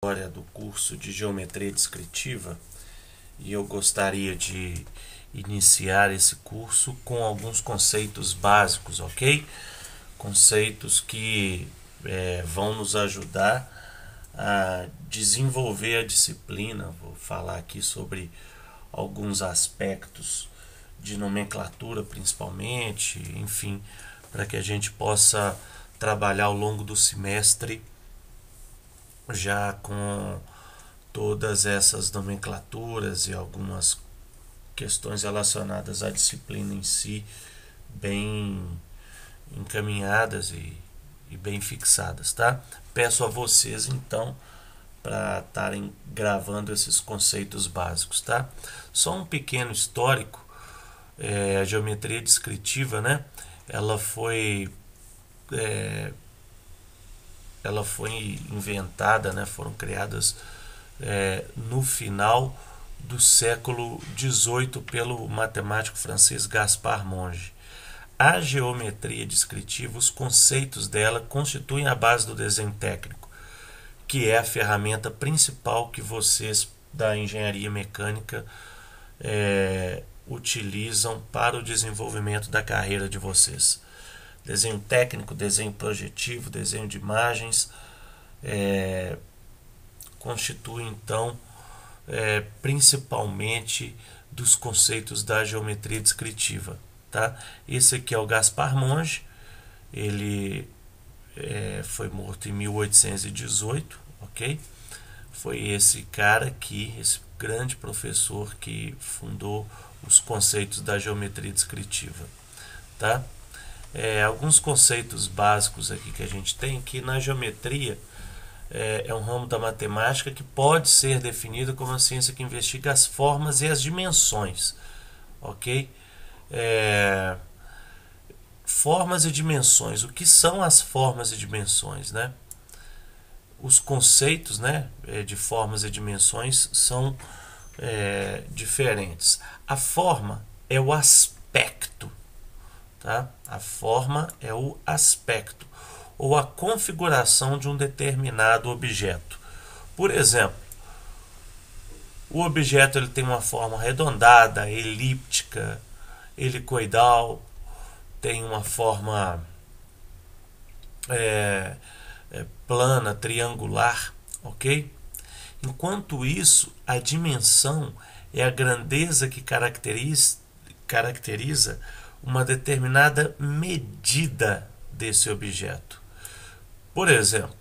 História do curso de Geometria Descritiva e eu gostaria de iniciar esse curso com alguns conceitos básicos, ok? Conceitos que vão nos ajudar a desenvolver a disciplina. Vou falar aqui sobre alguns aspectos de nomenclatura principalmente, enfim, para que a gente possa trabalhar ao longo do semestre já com todas essas nomenclaturas e algumas questões relacionadas à disciplina em si bem encaminhadas e bem fixadas, tá? Peço a vocês então para estarem gravando esses conceitos básicos, tá? Só um pequeno histórico. A geometria descritiva, né? Ela foi inventada, né? Foram criadas no final do século XVIII pelo matemático francês Gaspard Monge. A geometria descritiva, os conceitos dela constituem a base do desenho técnico, que é a ferramenta principal que vocês da engenharia mecânica utilizam para o desenvolvimento da carreira de vocês. Desenho técnico, desenho projetivo, desenho de imagens constitui então principalmente dos conceitos da geometria descritiva, tá? Esse aqui é o Gaspard Monge. Ele foi morto em 1818, ok? Foi esse cara aqui, esse grande professor que fundou os conceitos da geometria descritiva, tá? Alguns conceitos básicos aqui que a gente tem, que na geometria é um ramo da matemática que pode ser definido como a ciência que investiga as formas e as dimensões, ok? Formas e dimensões. O que são as formas e dimensões, né? Os conceitos, né, de formas e dimensões são diferentes. A forma é o aspecto, tá? A forma é o aspecto ou a configuração de um determinado objeto. Por exemplo, o objeto ele tem uma forma arredondada, elíptica, helicoidal, tem uma forma plana, triangular, ok? Enquanto isso, a dimensão é a grandeza que caracteriza uma determinada medida desse objeto. Por exemplo,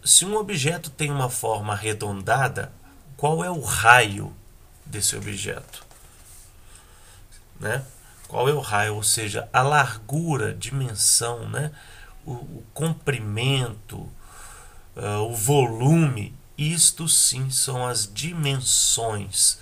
se um objeto tem uma forma arredondada, qual é o raio desse objeto? Né? Qual é o raio? Ou seja, a largura, dimensão, né? O comprimento, o volume, isto sim são as dimensões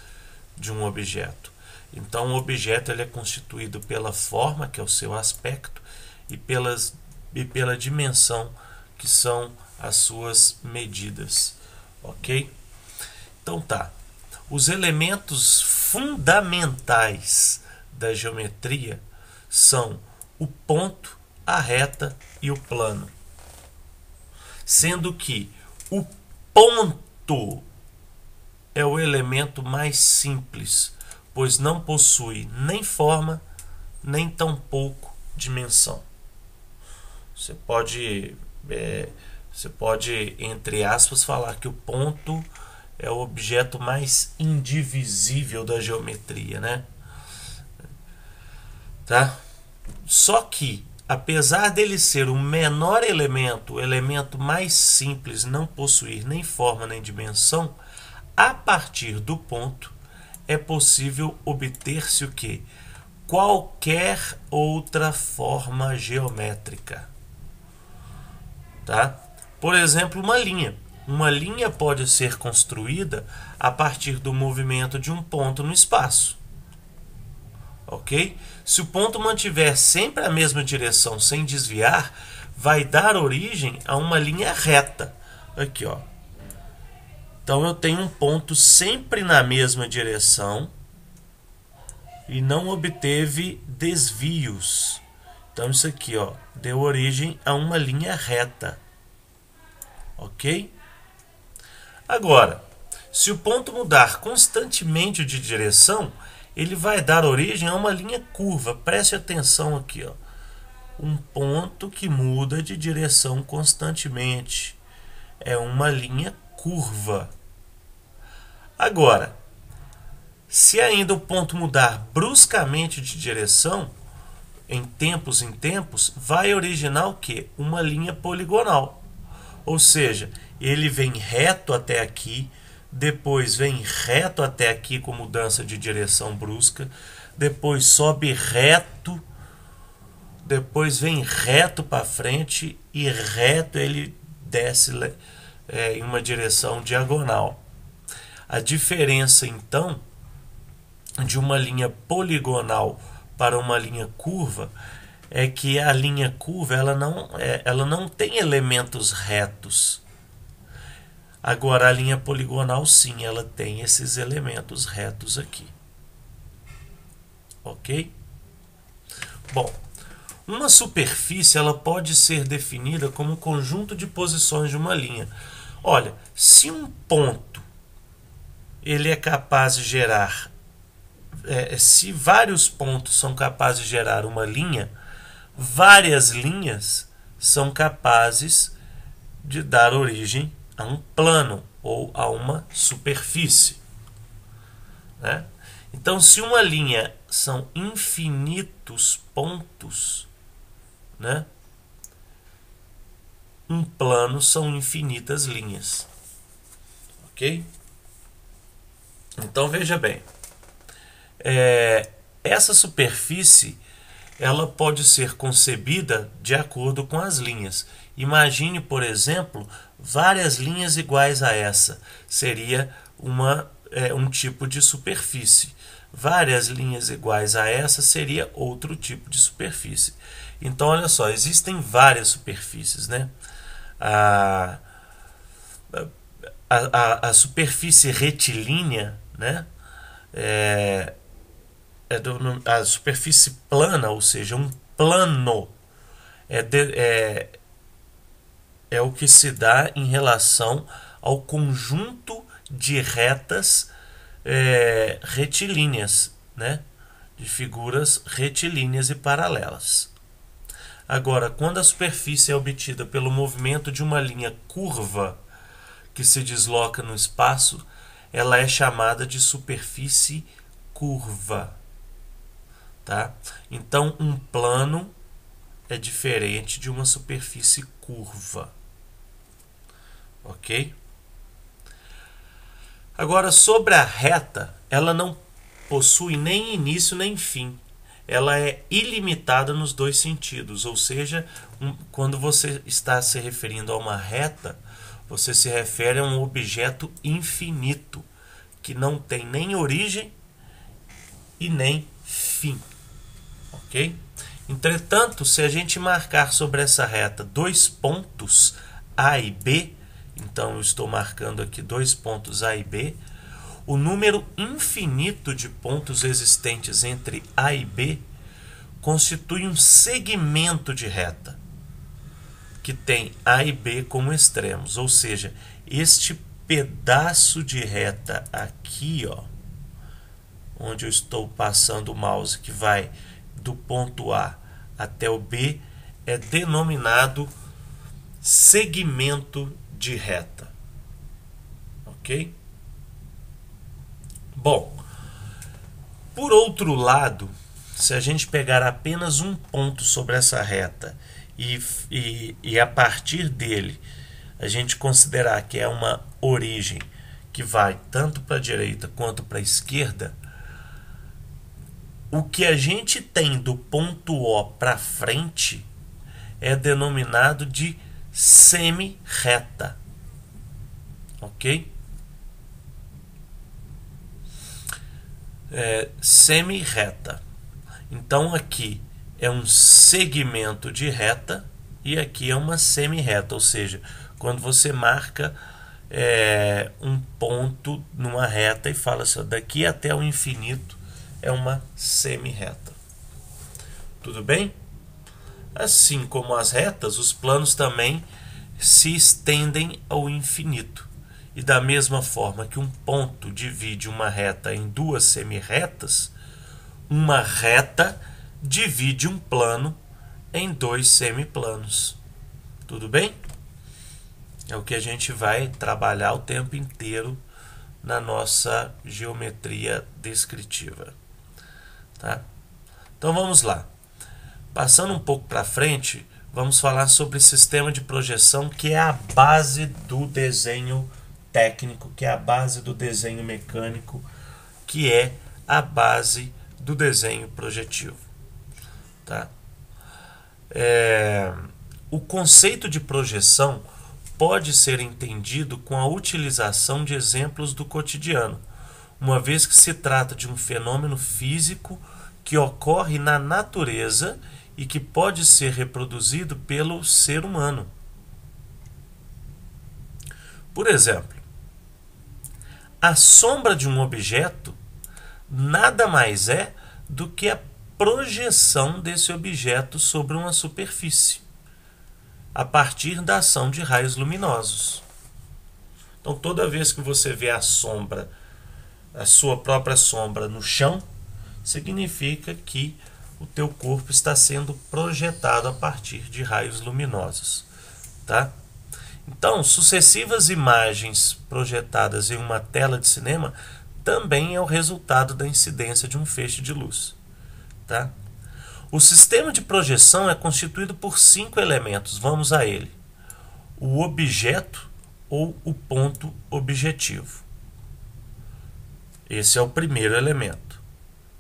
de um objeto. Então o objeto ele é constituído pela forma, que é o seu aspecto, e pela dimensão, que são as suas medidas, ok? Então tá, os elementos fundamentais da geometria são o ponto, a reta e o plano, sendo que o ponto é o elemento mais simples, pois não possui nem forma, nem tampouco dimensão. Você pode, entre aspas, falar que o ponto é o objeto mais indivisível da geometria, né? Tá? Só que, apesar dele ser o menor elemento, o elemento mais simples, não possuir nem forma nem dimensão, a partir do ponto é possível obter-se o quê? Qualquer outra forma geométrica. Tá? Por exemplo, uma linha. Uma linha pode ser construída a partir do movimento de um ponto no espaço. Ok? Se o ponto mantiver sempre a mesma direção sem desviar, vai dar origem a uma linha reta. Aqui, ó. Então eu tenho um ponto sempre na mesma direção e não obteve desvios. Então isso aqui, ó, deu origem a uma linha reta. Ok? Agora, se o ponto mudar constantemente de direção, ele vai dar origem a uma linha curva. Preste atenção aqui, ó. Um ponto que muda de direção constantemente é uma linha curva. Agora, se ainda o ponto mudar bruscamente de direção, em tempos, vai originar o quê? Uma linha poligonal. Ou seja, ele vem reto até aqui, depois vem reto até aqui com mudança de direção brusca, depois sobe reto, depois vem reto para frente e reto ele desce em uma direção diagonal. A diferença então de uma linha poligonal para uma linha curva é que a linha curva ela não tem elementos retos. Agora a linha poligonal sim, ela tem esses elementos retos aqui. Ok? Bom, uma superfície ela pode ser definida como um conjunto de posições de uma linha. Olha, se um ponto ele é capaz de gerar, se vários pontos são capazes de gerar uma linha, várias linhas são capazes de dar origem a um plano ou a uma superfície, né? Então, se uma linha são infinitos pontos, né? Um plano são infinitas linhas. Ok? Então, veja bem. Essa superfície ela pode ser concebida de acordo com as linhas. Imagine, por exemplo, várias linhas iguais a essa. Seria um tipo de superfície. Várias linhas iguais a essa seria outro tipo de superfície. Então, olha só, existem várias superfícies, né? A superfície retilínea, né? A superfície plana, ou seja, um plano é o que se dá em relação ao conjunto de retas retilíneas, né? De figuras retilíneas e paralelas. Agora, quando a superfície é obtida pelo movimento de uma linha curva que se desloca no espaço, ela é chamada de superfície curva. Tá? Então, um plano é diferente de uma superfície curva. Ok? Agora, sobre a reta, ela não possui nem início nem fim. Ela é ilimitada nos dois sentidos. Ou seja, quando você está se referindo a uma reta, você se refere a um objeto infinito, que não tem nem origem e nem fim. Ok? Entretanto, se a gente marcar sobre essa reta dois pontos A e B, então eu estou marcando aqui dois pontos A e B, o número infinito de pontos existentes entre A e B constitui um segmento de reta que tem A e B como extremos, ou seja, este pedaço de reta aqui, ó, onde eu estou passando o mouse, que vai do ponto A até o B, é denominado segmento de reta. Ok? Bom, por outro lado, se a gente pegar apenas um ponto sobre essa reta e a partir dele a gente considerar que é uma origem que vai tanto para a direita quanto para a esquerda, o que a gente tem do ponto O para frente é denominado de semi-reta. Ok? Semi-reta. Então aqui é um segmento de reta e aqui é uma semi-reta, ou seja, quando você marca um ponto numa reta e fala assim, daqui até o infinito é uma semi-reta. Tudo bem? Assim como as retas, os planos também se estendem ao infinito. E da mesma forma que um ponto divide uma reta em duas semirretas, uma reta divide um plano em dois semiplanos. Tudo bem? É o que a gente vai trabalhar o tempo inteiro na nossa geometria descritiva. Tá? Então vamos lá. Passando um pouco para frente, vamos falar sobre sistema de projeção, que é a base do desenho técnico, que é a base do desenho mecânico, que é a base do desenho projetivo. Tá? O conceito de projeção pode ser entendido com a utilização de exemplos do cotidiano, uma vez que se trata de um fenômeno físico que ocorre na natureza e que pode ser reproduzido pelo ser humano. Por exemplo, a sombra de um objeto nada mais é do que a projeção desse objeto sobre uma superfície, a partir da ação de raios luminosos. Então, toda vez que você vê a sombra, a sua própria sombra no chão, significa que o teu corpo está sendo projetado a partir de raios luminosos, tá? Então, sucessivas imagens projetadas em uma tela de cinema também é o resultado da incidência de um feixe de luz, tá? O sistema de projeção é constituído por 5 elementos. Vamos a ele. O objeto ou o ponto objetivo. Esse é o primeiro elemento.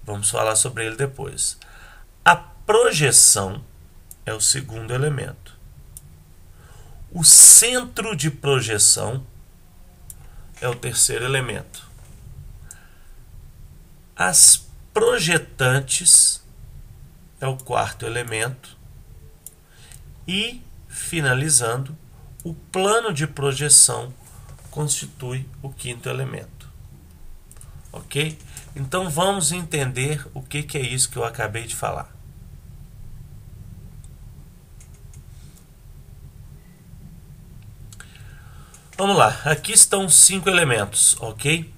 Vamos falar sobre ele depois. A projeção é o segundo elemento. O centro de projeção é o terceiro elemento. As projetantes é o quarto elemento. E, finalizando, o plano de projeção constitui o quinto elemento. Ok? Então vamos entender o que é isso que eu acabei de falar. Vamos lá, aqui estão os 5 elementos, ok?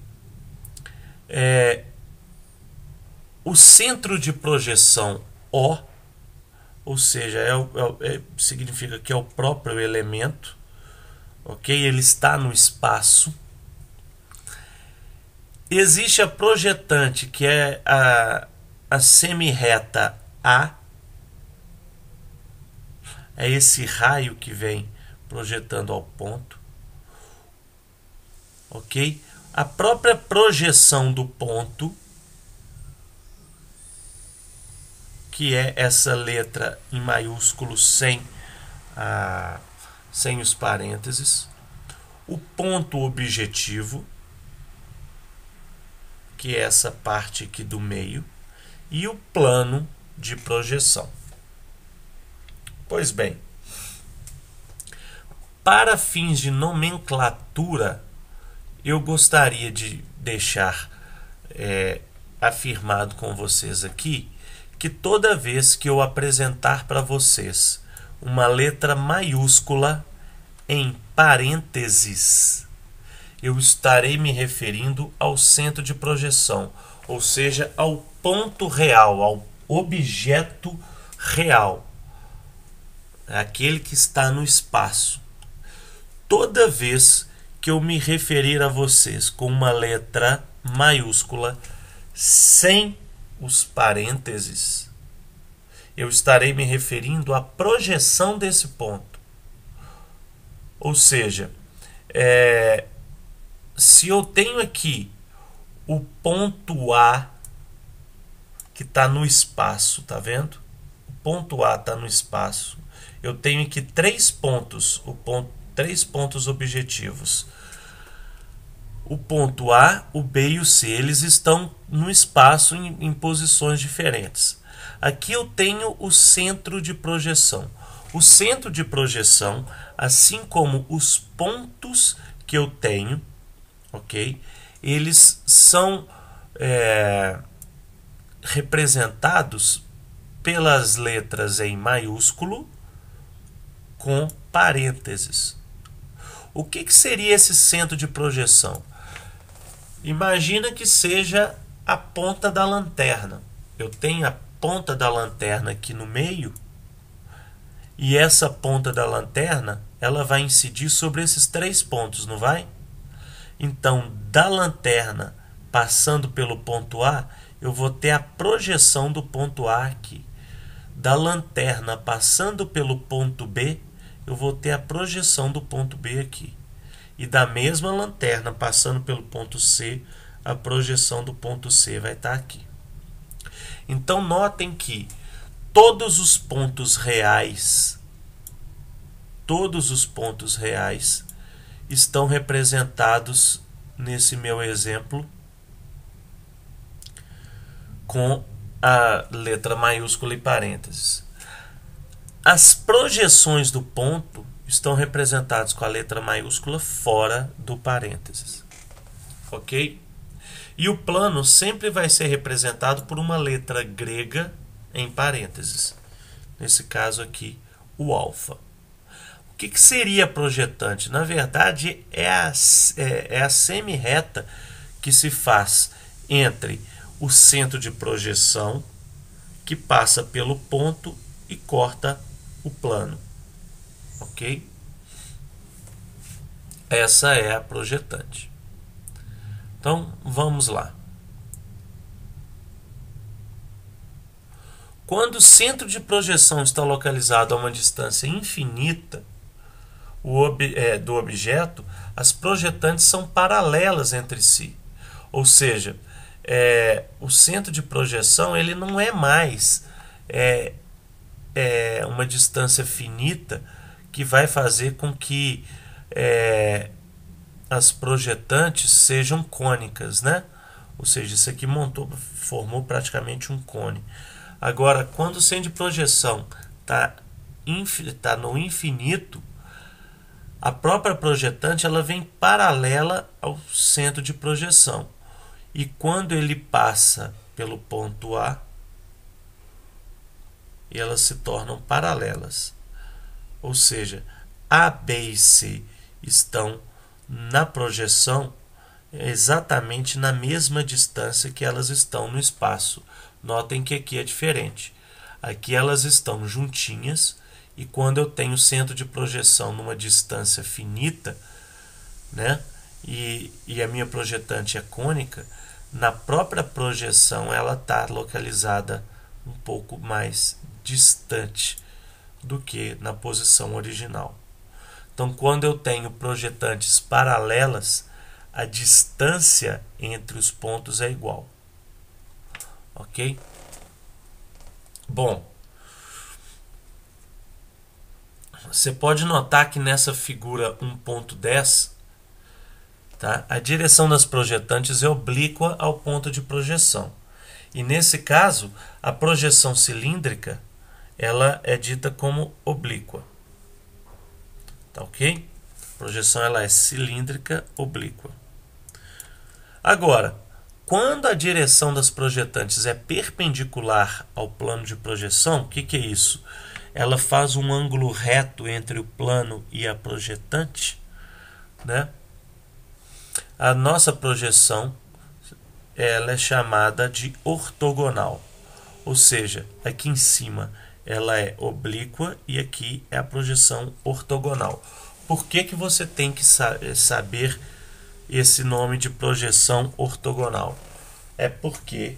O centro de projeção O, ou seja, significa que é o próprio elemento, ok? Ele está no espaço. Existe a projetante, que é a semirreta A, é esse raio que vem projetando ao ponto, ok? A própria projeção do ponto, que é essa letra em maiúsculo sem os parênteses. O ponto objetivo, que é essa parte aqui do meio. E o plano de projeção. Pois bem, para fins de nomenclatura, eu gostaria de deixar afirmado com vocês aqui que toda vez que eu apresentar para vocês uma letra maiúscula em parênteses, eu estarei me referindo ao centro de projeção, ou seja, ao ponto real, ao objeto real, aquele que está no espaço. Toda vez que eu me referir a vocês com uma letra maiúscula sem os parênteses, eu estarei me referindo à projeção desse ponto. Ou seja, se eu tenho aqui o ponto A que está no espaço, tá vendo? O ponto A está no espaço. Eu tenho aqui 3 pontos, 3 pontos objetivos. O ponto A, o B e o C, eles estão no espaço em posições diferentes. Aqui eu tenho o centro de projeção. O centro de projeção, assim como os pontos que eu tenho, ok? Eles são representados pelas letras em maiúsculo com parênteses. O que seria esse centro de projeção? Imagina que seja a ponta da lanterna. Eu tenho a ponta da lanterna aqui no meio, e essa ponta da lanterna ela vai incidir sobre esses 3 pontos, não vai? Então, da lanterna passando pelo ponto A, eu vou ter a projeção do ponto A aqui. Da lanterna passando pelo ponto B, eu vou ter a projeção do ponto B aqui. E da mesma lanterna passando pelo ponto C, a projeção do ponto C vai estar aqui. Então, notem que todos os pontos reais estão representados nesse meu exemplo com a letra maiúscula e parênteses. As projeções do ponto estão representadas com a letra maiúscula fora do parênteses. Ok? E o plano sempre vai ser representado por uma letra grega em parênteses. Nesse caso aqui, o alfa. O que seria projetante? Na verdade, é a semi-reta que se faz entre o centro de projeção, que passa pelo ponto e corta o plano. Ok? Essa é a projetante. Então, vamos lá. Quando o centro de projeção está localizado a uma distância infinita do objeto, as projetantes são paralelas entre si. Ou seja, o centro de projeção ele não é mais uma distância finita que vai fazer com que as projetantes sejam cônicas, né? Ou seja, isso aqui formou praticamente um cone. Agora, quando o centro de projeção está no infinito, a própria projetante ela vem paralela ao centro de projeção. E quando ele passa pelo ponto A, elas se tornam paralelas. Ou seja, A, B e C estão na projeção exatamente na mesma distância que elas estão no espaço. Notem que aqui é diferente. Aqui elas estão juntinhas, e quando eu tenho centro de projeção numa distância finita, né, e a minha projetante é cônica, na própria projeção ela está localizada um pouco mais distante do que na posição original. Então, quando eu tenho projetantes paralelas, a distância entre os pontos é igual. Ok? Bom, você pode notar que nessa figura 1.10, tá, a direção das projetantes é oblíqua ao ponto de projeção. E nesse caso, a projeção cilíndrica ela é dita como oblíqua. Tá ok? A projeção ela é cilíndrica oblíqua. Agora, quando a direção das projetantes é perpendicular ao plano de projeção, o que é isso? Ela faz um ângulo reto entre o plano e a projetante, né? A nossa projeção ela é chamada de ortogonal. Ou seja, aqui em cima ela é oblíqua e aqui é a projeção ortogonal. Por que você tem que saber esse nome de projeção ortogonal? É porque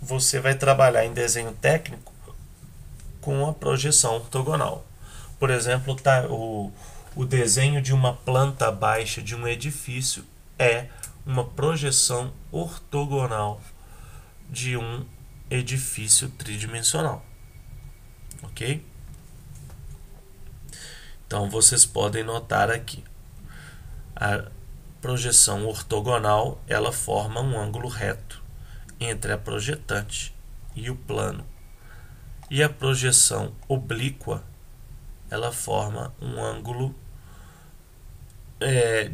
você vai trabalhar em desenho técnico com a projeção ortogonal. Por exemplo, o desenho de uma planta baixa de um edifício é uma projeção ortogonal de um edifício tridimensional. Ok? Então, vocês podem notar aqui. A projeção ortogonal, ela forma um ângulo reto entre a projetante e o plano. E a projeção oblíqua, ela forma um ângulo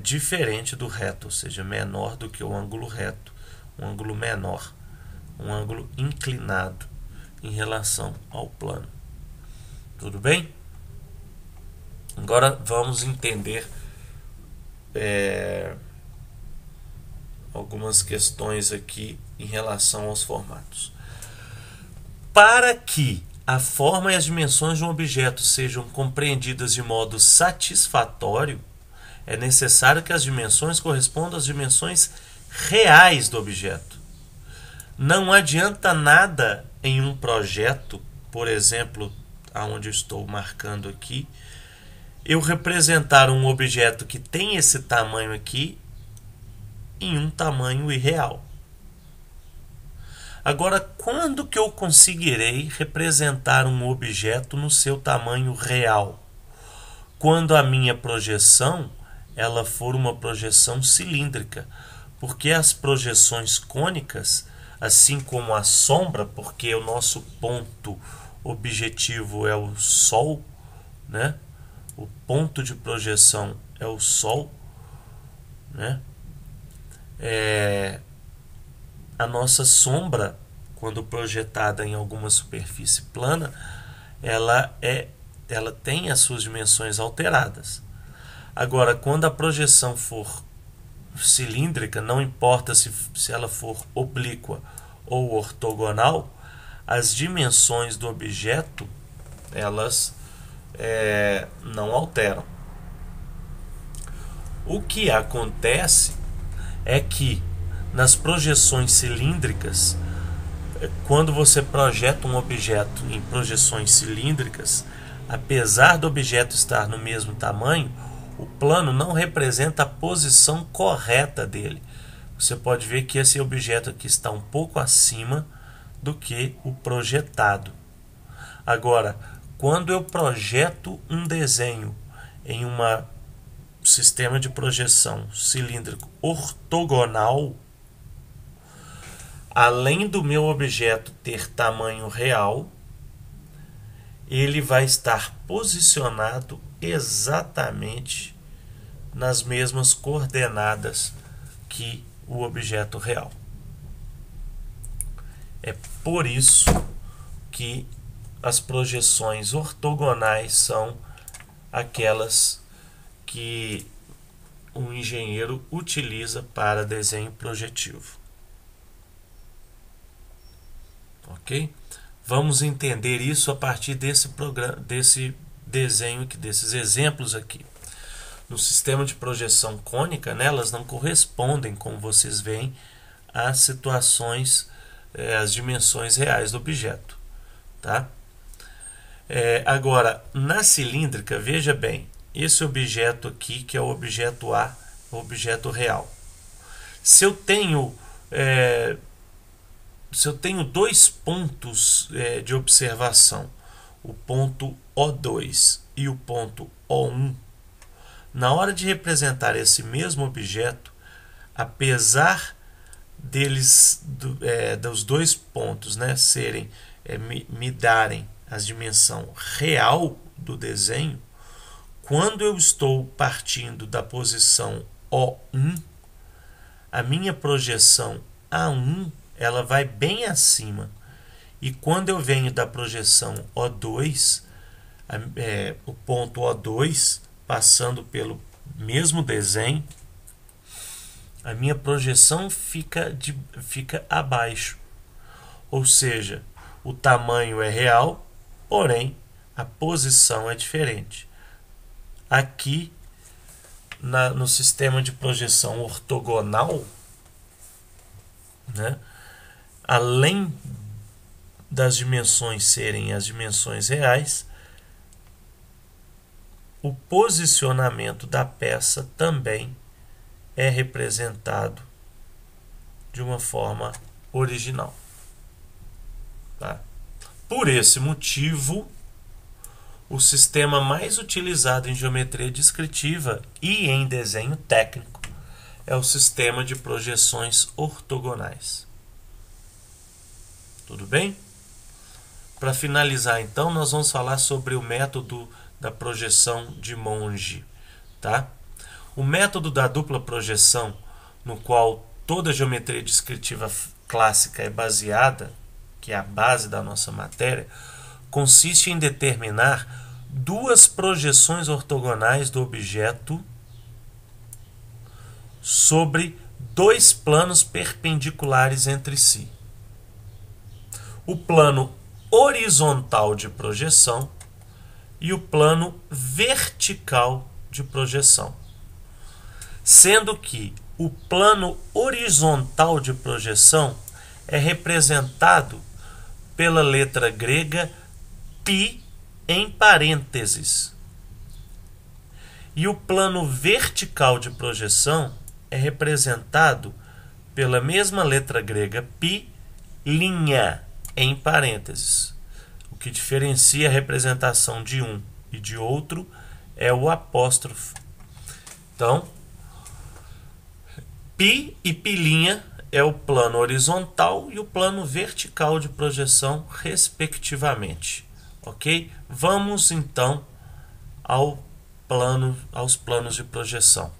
diferente do reto, ou seja, menor do que o ângulo reto, um ângulo menor, um ângulo inclinado em relação ao plano. Tudo bem? Agora vamos entender algumas questões aqui em relação aos formatos. Para que a forma e as dimensões de um objeto sejam compreendidas de modo satisfatório, é necessário que as dimensões correspondam às dimensões reais do objeto. Não adianta nada em um projeto, por exemplo, aonde eu estou marcando aqui, eu representar um objeto que tem esse tamanho aqui em um tamanho irreal. Agora, quando que eu conseguirei representar um objeto no seu tamanho real? Quando a minha projeção ela for uma projeção cilíndrica, porque as projeções cônicas, assim como a sombra, porque o nosso ponto objetivo é o Sol, né? O ponto de projeção é o Sol, né? A nossa sombra, quando projetada em alguma superfície plana, ela tem as suas dimensões alteradas. Agora, quando a projeção for cilíndrica, não importa se ela for oblíqua ou ortogonal, as dimensões do objeto elas não alteram. O que acontece é que nas projeções cilíndricas, quando você projeta um objeto em projeções cilíndricas, apesar do objeto estar no mesmo tamanho, o plano não representa a posição correta dele. Você pode ver que esse objeto aqui está um pouco acima do que o projetado. Agora, quando eu projeto um desenho em um sistema de projeção cilíndrico ortogonal, além do meu objeto ter tamanho real, ele vai estar posicionado exatamente nas mesmas coordenadas que o objeto real. É por isso que as projeções ortogonais são aquelas que o engenheiro utiliza para desenho projetivo. Ok? Vamos entender isso a partir desse desenho aqui, desses exemplos aqui. No sistema de projeção cônica, né, elas não correspondem, como vocês veem, às situações, às dimensões reais do objeto. Tá? Agora, na cilíndrica, veja bem, esse objeto aqui, que é o objeto A, o objeto real. Se eu tenho dois pontos de observação, o ponto O2 e o ponto O1, na hora de representar esse mesmo objeto, apesar dos dois pontos, né, me darem a dimensão real do desenho, quando eu estou partindo da posição O1, a minha projeção A1 ela vai bem acima. E quando eu venho da projeção O2, o ponto O2, passando pelo mesmo desenho, a minha projeção fica abaixo. Ou seja, o tamanho é real, porém a posição é diferente. Aqui, no sistema de projeção ortogonal, né, além das dimensões serem as dimensões reais, o posicionamento da peça também é representado de uma forma original. Tá? Por esse motivo, o sistema mais utilizado em geometria descritiva e em desenho técnico é o sistema de projeções ortogonais. Tudo bem? Para finalizar, então, nós vamos falar sobre o método da projeção de Monge. Tá? O método da dupla projeção, no qual toda a geometria descritiva clássica é baseada, que é a base da nossa matéria, consiste em determinar duas projeções ortogonais do objeto sobre dois planos perpendiculares entre si. O plano horizontal de projeção e o plano vertical de projeção. Sendo que o plano horizontal de projeção é representado pela letra grega π em parênteses. E o plano vertical de projeção é representado pela mesma letra grega π, linha em parênteses. O que diferencia a representação de um e de outro é o apóstrofo. Então, π e π' é o plano horizontal e o plano vertical de projeção, respectivamente. Ok? Vamos então aos planos de projeção.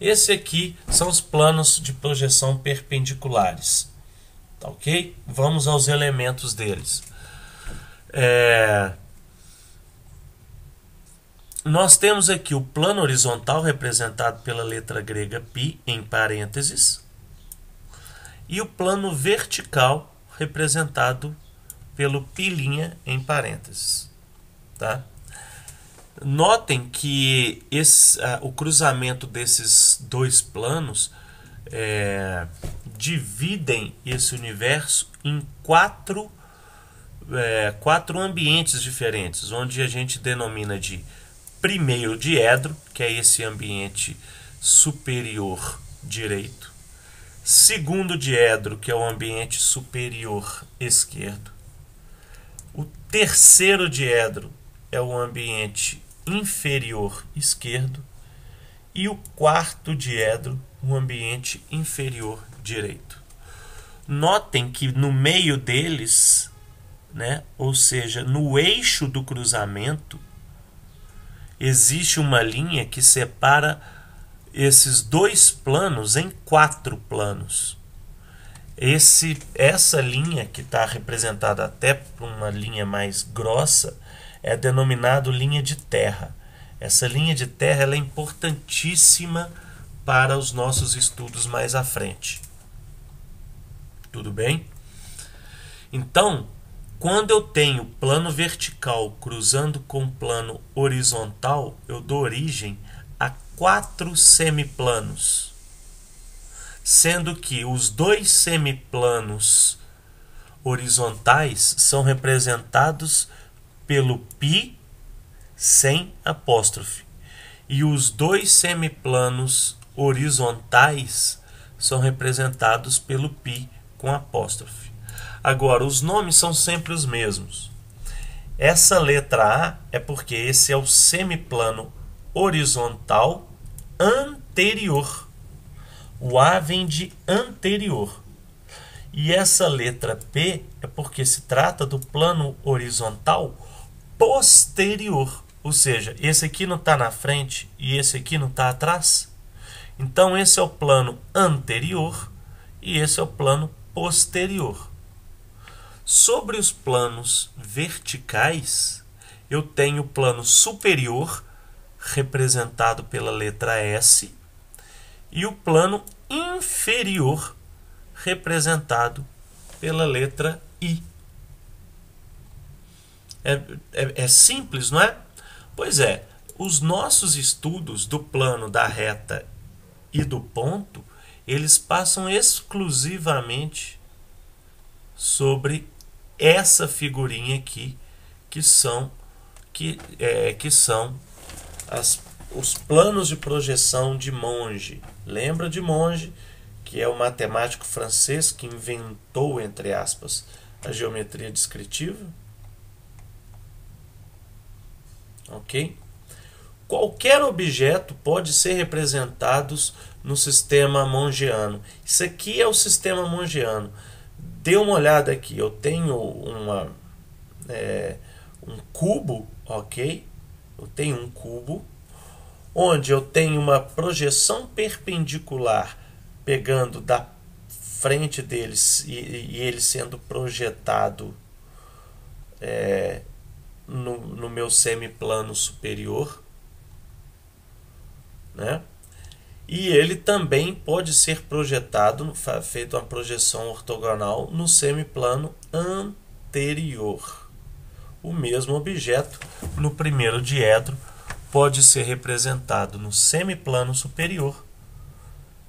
Esse aqui são os planos de projeção perpendiculares. Ok? Vamos aos elementos deles. Nós temos aqui o plano horizontal representado pela letra grega π em parênteses e o plano vertical representado pelo π' em parênteses. Tá? Notem que o cruzamento desses dois planos dividem esse universo em quatro ambientes diferentes, onde a gente denomina de primeiro diedro, que é esse ambiente superior direito, segundo diedro, que é o ambiente superior esquerdo, o terceiro diedro é o ambiente inferior esquerdo e o quarto diedro, o ambiente inferior direito. Notem que no meio deles, ou seja, no eixo do cruzamento, existe uma linha que separa esses dois planos em quatro planos. Essa linha, que está representada até por uma linha mais grossa, é denominada linha de terra. Essa linha de terra ela é importantíssima para os nossos estudos mais à frente. Tudo bem? Então, quando eu tenho plano vertical cruzando com plano horizontal, eu dou origem a 4 semiplanos, sendo que os dois semiplanos horizontais são representados pelo π sem apóstrofe, e os dois semiplanos horizontais são representados pelo π com apóstrofe. Agora, os nomes são sempre os mesmos. Essa letra A é porque esse é o semiplano horizontal anterior. O A vem de anterior. E essa letra P é porque se trata do plano horizontal posterior. Ou seja, esse aqui não está na frente e esse aqui não está atrás. Então, esse é o plano anterior e esse é o plano posterior. Sobre os planos verticais, eu tenho o plano superior, representado pela letra S, e o plano inferior, representado pela letra I. É simples, não é? Pois é, os nossos estudos do plano da reta e do ponto, eles passam exclusivamente sobre essa figurinha aqui, que são os planos de projeção de Monge. Lembra de Monge, que é o matemático francês que inventou, entre aspas, a geometria descritiva? Ok? Qualquer objeto pode ser representado no sistema mongiano. Isso aqui é o sistema mongiano. Dê uma olhada aqui. Eu tenho um cubo, ok? Eu tenho um cubo onde eu tenho uma projeção perpendicular pegando da frente deles e ele sendo projetado no meu semiplano superior, né? E ele também pode ser projetado, feito uma projeção ortogonal no semiplano anterior. O mesmo objeto no primeiro diedro pode ser representado no semiplano superior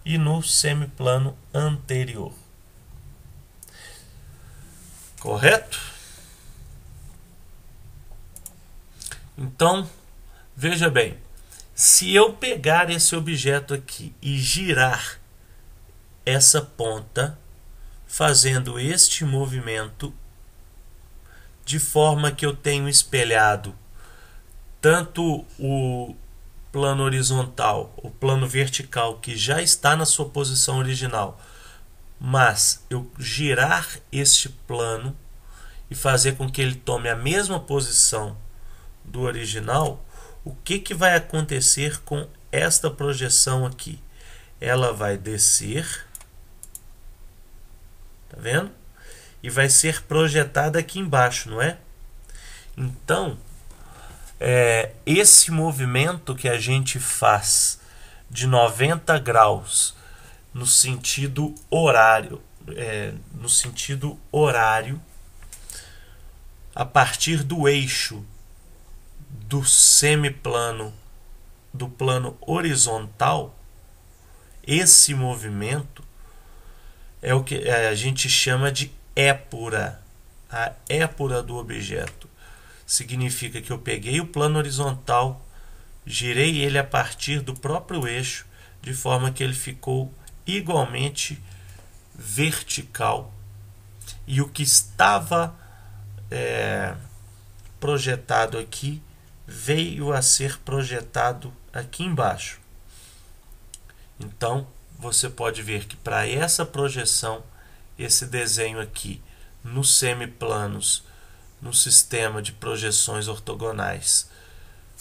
e no semiplano anterior. Correto? Então, veja bem, se eu pegar esse objeto aqui e girar essa ponta, fazendo este movimento, de forma que eu tenho espelhado tanto o plano horizontal, o plano vertical, que já está na sua posição original, mas eu girar este plano e fazer com que ele tome a mesma posição do original, o que vai acontecer com esta projeção aqui? Ela vai descer, tá vendo? E vai ser projetada aqui embaixo, não é? Então, esse movimento que a gente faz de 90 graus no sentido horário, a partir do eixo do semiplano do plano horizontal, esse movimento é o que a gente chama de épura, a épura do objeto. Significa que eu peguei o plano horizontal, girei ele a partir do próprio eixo, de forma que ele ficou igualmente vertical. E o que estava projetado aqui veio a ser projetado aqui embaixo. Então, você pode ver que para essa projeção, esse desenho aqui nos semiplanos, no sistema de projeções ortogonais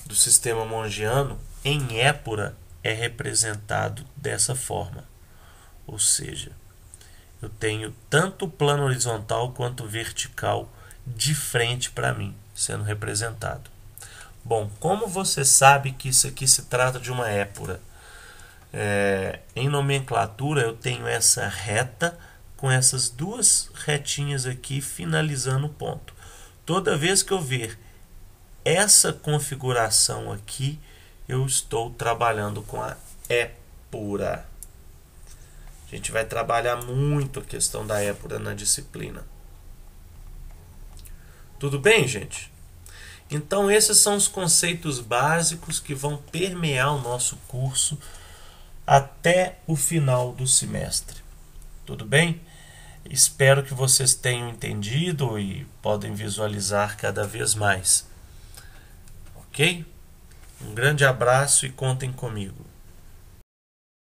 do sistema mongiano, em épura é representado dessa forma. Ou seja, eu tenho tanto o plano horizontal quanto o vertical de frente para mim, sendo representado. Bom, como você sabe que isso aqui se trata de uma épura? Em nomenclatura eu tenho essa reta com essas duas retinhas aqui finalizando o ponto. Toda vez que eu ver essa configuração aqui, eu estou trabalhando com a épura. A gente vai trabalhar muito a questão da épura na disciplina. Tudo bem, gente? Então, esses são os conceitos básicos que vão permear o nosso curso até o final do semestre. Tudo bem? Espero que vocês tenham entendido e podem visualizar cada vez mais. Ok? Um grande abraço e contem comigo.